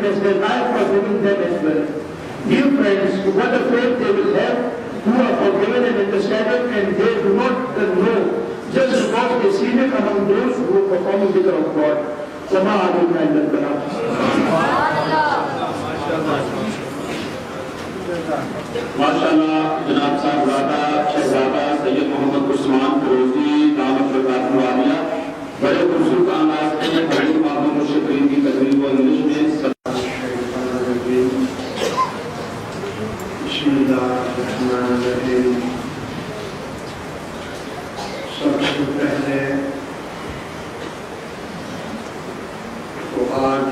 as their life forgiving them as well. Dear friends, what a faith they will have who are forgiven and understanding, and they do not know just because they see it among those who are performing the will of God. माशाअल्लाह जनाब साहबजादा शहजादा सैयद मोहम्मद उस्मान फिरोजी दामद बरकातहू आलिया बड़े खूबसूरत अंदाज में बड़ी मामूल मुशक्किन की तकरीब व इंग्लिश में सबसे पहले तो आज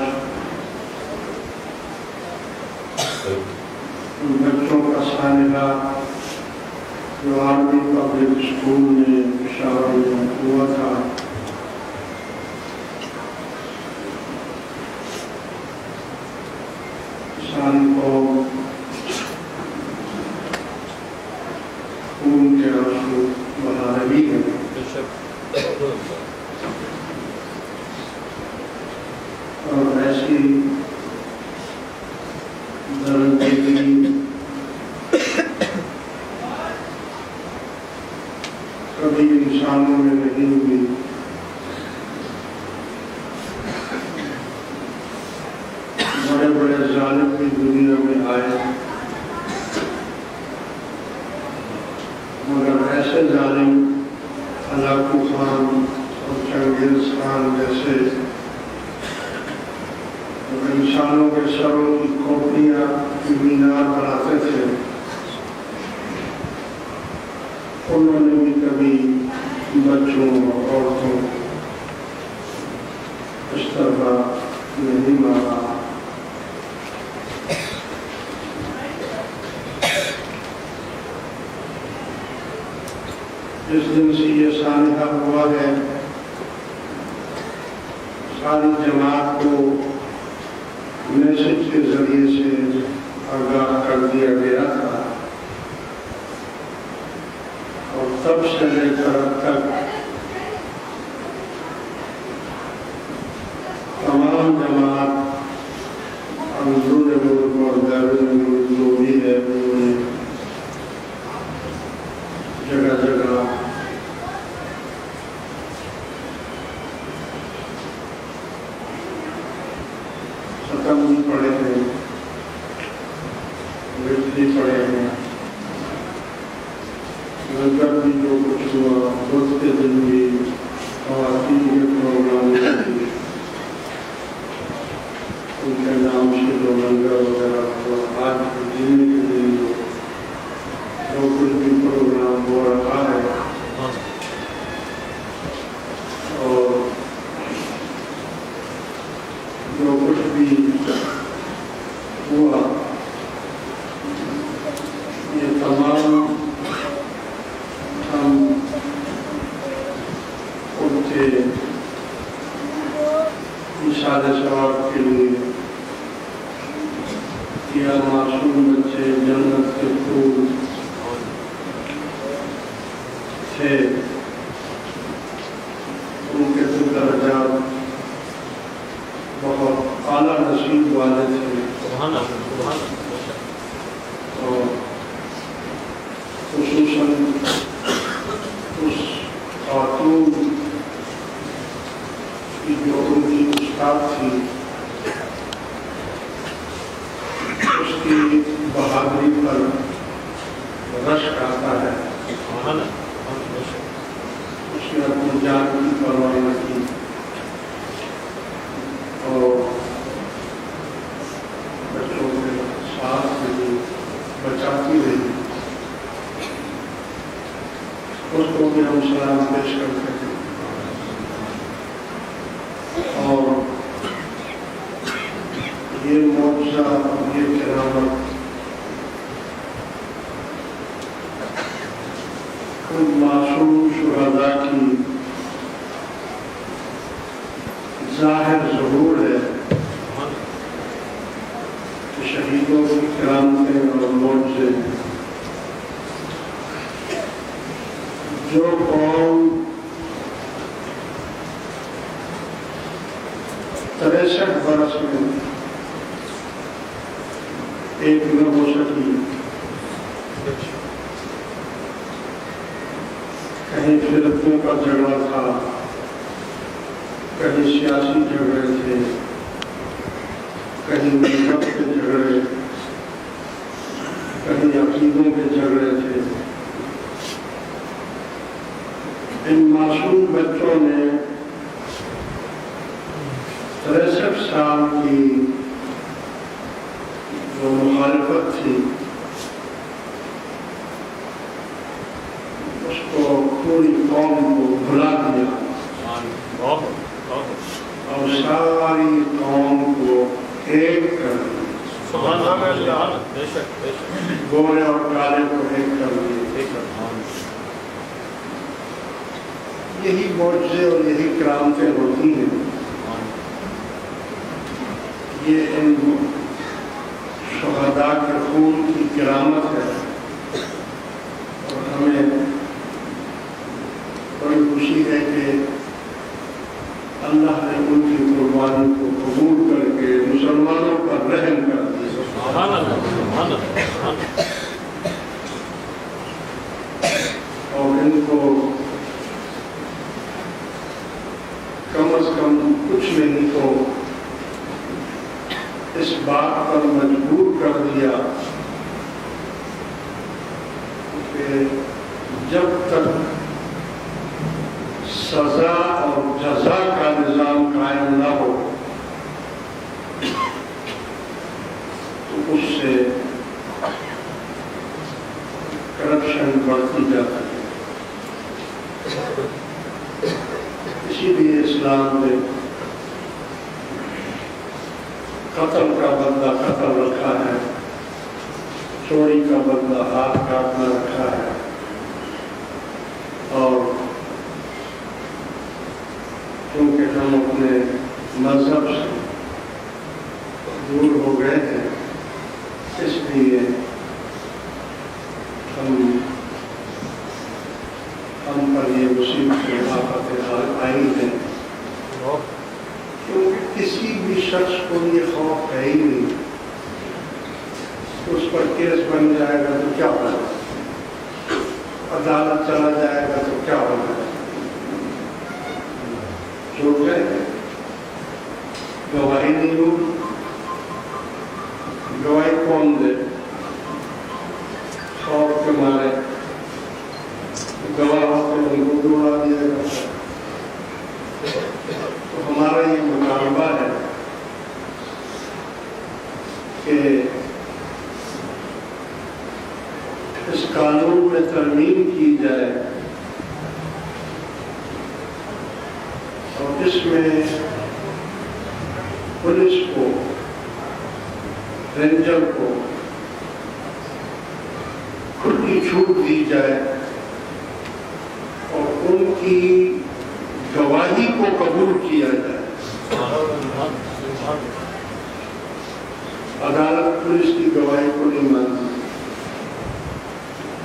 बच्चों का सानिया जो आर्मी पब्लिक स्कूल में पेशावर में हुआ था, किसान को खून के आंसू बहा रही है। और ऐसी दर्दनाक कभी इंसानों में नहीं हुई। बड़े बड़े जालिम भी दुनिया में आए, मगर ऐसे जालिम हलाकू खान और चंगेज खान जैसे इंसानों के सरों की खोपड़ियाँ मीनार बनाते थे, उन्होंने भी कभी बच्चों और औरतों इस तरह नहीं मारा। जिस दिन से ये सानिया हुआ है, सारी जमात को मैसेज के जरिए से आगाह कर दिया गया था और तब से लेकर अब तक तमाम जमात अंदरून मुल्क और बैरून मुल्क जो भी है उन्होंने जगह जगह खत्म भी पड़े हैं, भी पड़े हैं, लंगर भी जो कुछ हुआ, बुध के दिन भी खवातीन के प्रोग्राम उनके नाम से जो लंगर वगैरह हुआ, आज दिन के दिन जो कुछ भी प्रोग्राम हो रहा है और जो कुछ भी हुआ, ये तमाम हम उनके इशारे सवाब के लिए या मासूम बच्चे जन्नत के फूल थे, उनके तो दर्जात बहुत आला नसीब वाले थे। और खुसूसन उस खातून की जो उनकी उस्ताद थी, उसकी बहादुरी पर रश्क आता है। उसने अपनी जान की परवाह न की और बच्चों के साथ रही, बचाती रही। उसको भी हम सलाम पेश करते हैं और ये मौजज़ा, ये करामत उन मासूम शुहदा की ज़ाहिर ज़रूर है कि शहीदों की करामतें और मौजज़े जो कौम 63 बरस में एक न हो सकी। कहीं फिरकों का झगड़ा था, कहीं सियासी झगड़े थे, कहीं मजहब के झगड़े, कहीं अकीदों के झगड़े थे। इन मासूम बच्चों ने 63 साल की जो मुखालफत थी उसको पूरी कौम को भुला दिया और सारी कौम को एक कर दिया, गोरे और काले को एक कर दिया। यही मौजज़े और यही करामतें होती हैं। ये इन शुहदा के खून की करामत है और हमें बड़ी खुशी है कि अल्लाह ने उनकी कुर्बानी को कबूल करके मुसलमानों पर रहम कर दिया। और इनको कम से कम कुछ नहीं तो इस बात पर मजबूर कर दिया कि जब तक सजा और जजा का निजाम कायम न हो तो उससे करप्शन बढ़ती जाती है। इसीलिए इस्लाम में कत्ल का बदला कत्ल रखा है, चोरी का बदला हाथ काटना रखा है। और क्योंकि हम अपने मजहब से दूर हो गए हैं, इसलिए हम पर ये मुसीबतें आफतें आई हैं। क्योंकि किसी भी शख्स को ये खौफ है ही नहीं, उस पर केस बन जाएगा तो क्या होगा, अदालत चला जाएगा तो क्या होगा, छूट जाएगा, गवाही नहीं होगी। गवाही कौन दे? खौफ के मारे गवाह होते उनको उड़ा दिया जाता है। तो हमारा ये मुतालबा है कि इस कानून में तरमीम की जाए और इसमें पुलिस को, रेंजर को खुली छूट दी जाए और उनकी गवाही को कबूल किया जाए। अदालत पुलिस की गवाही को नहीं मानती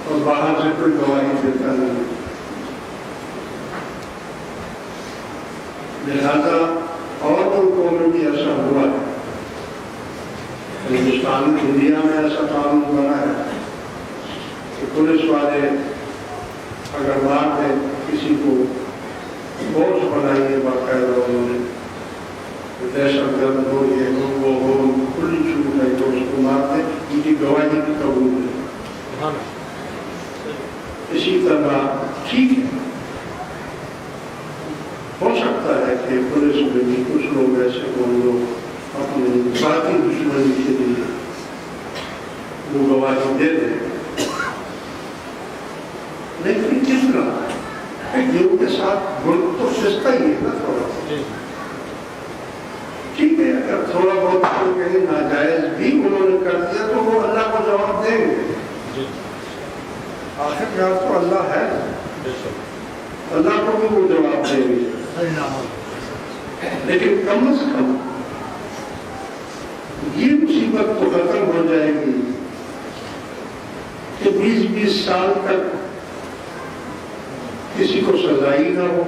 और बाहर से कोई गवाही देता नहीं। लिहाजा और मुल्कों में भी ऐसा हुआ है, हिंदुस्तान इंडिया में ऐसा कानून बना है कि पुलिस वाले अगर मार दें किसी को, फोर्स बनाइए बाकायदा उन्होंने, दहशतगर्द हो ये हो वो हो, खुली छूट है तो उसको मार दें, उनकी गवाही की कबूल है। इसी तरह ठीक है, हो सकता है कि पुलिस में भी कुछ लोग ऐसे हो जो अपनी बाकी दुश्मनी के लिए वो गवाही दे दें, लेकिन कितना गेहूं के साथ गुण तो सिस्ता ही है ना थोड़ा। ठीक है, अगर थोड़ा बहुत तो कहीं नाजायज भी उन्होंने कर दिया तो वो अल्लाह को जवाब देंगे। आखिरकार तो अल्लाह है, अल्लाह को भी वो जवाब देंगे। लेकिन कम से कम ये मुसीबत तो खत्म हो जाएगी कि 20-20 साल तक किसी को सजा ही ना हो।